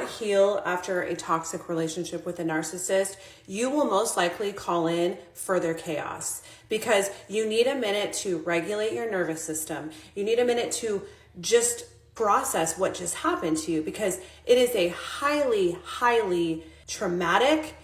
heal after a toxic relationship with a narcissist, you will most likely call in further chaos because you need a minute to regulate your nervous system. You need a minute to just process what just happened to you because it is a highly, highly traumatic,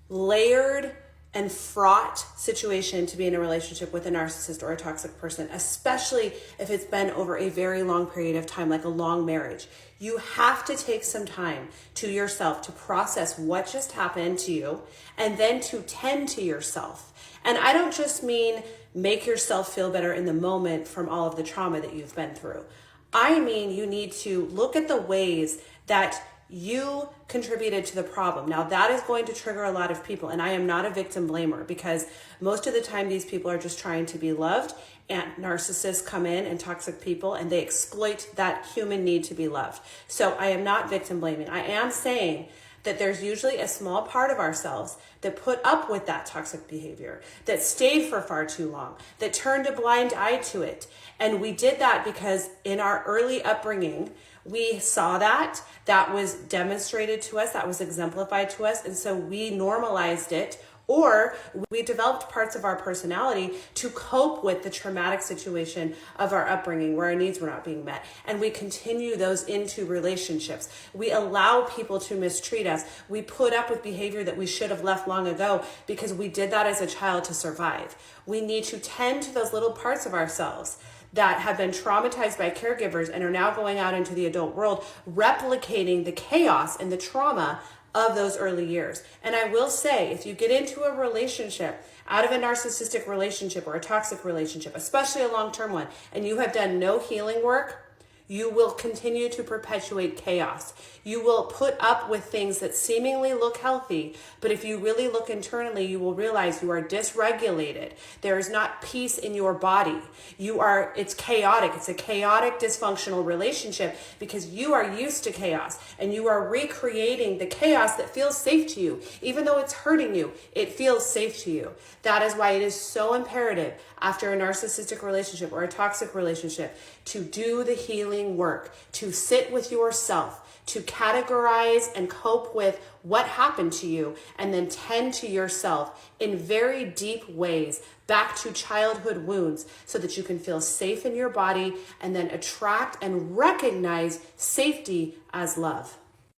layered, and fraught situation to be in a relationship with a narcissist or a toxic person, especially if it's been over a very long period of time, like a long marriage. You have to take some time to yourself to process what just happened to you and then to tend to yourself. And I don't just mean make yourself feel better in the moment from all of the trauma that you've been through. I mean, you need to look at the ways that you contributed to the problem. Now that is going to trigger a lot of people, and I am not a victim blamer because most of the time these people are just trying to be loved, and narcissists come in and toxic people and they exploit that human need to be loved. So I am not victim blaming. I am saying that there's usually a small part of ourselves that put up with that toxic behavior, that stayed for far too long, that turned a blind eye to it. And we did that because in our early upbringing, we saw that was demonstrated to us, that was exemplified to us. And so we normalized it, or we developed parts of our personality to cope with the traumatic situation of our upbringing where our needs were not being met. And we continue those into relationships. We allow people to mistreat us. We put up with behavior that we should have left long ago because we did that as a child to survive. We need to tend to those little parts of ourselves that have been traumatized by caregivers and are now going out into the adult world, replicating the chaos and the trauma of those early years. And I will say, if you get into a relationship, out of a narcissistic relationship or a toxic relationship, especially a long-term one, and you have done no healing work, you will continue to perpetuate chaos. You will put up with things that seemingly look healthy, but if you really look internally, you will realize you are dysregulated. There is not peace in your body. It's chaotic. It's a chaotic, dysfunctional relationship because you are used to chaos and you are recreating the chaos that feels safe to you. Even though it's hurting you, it feels safe to you. That is why it is so imperative after a narcissistic relationship or a toxic relationship to do the healing work, to sit with yourself, to categorize and cope with what happened to you, and then tend to yourself in very deep ways back to childhood wounds so that you can feel safe in your body and then attract and recognize safety as love.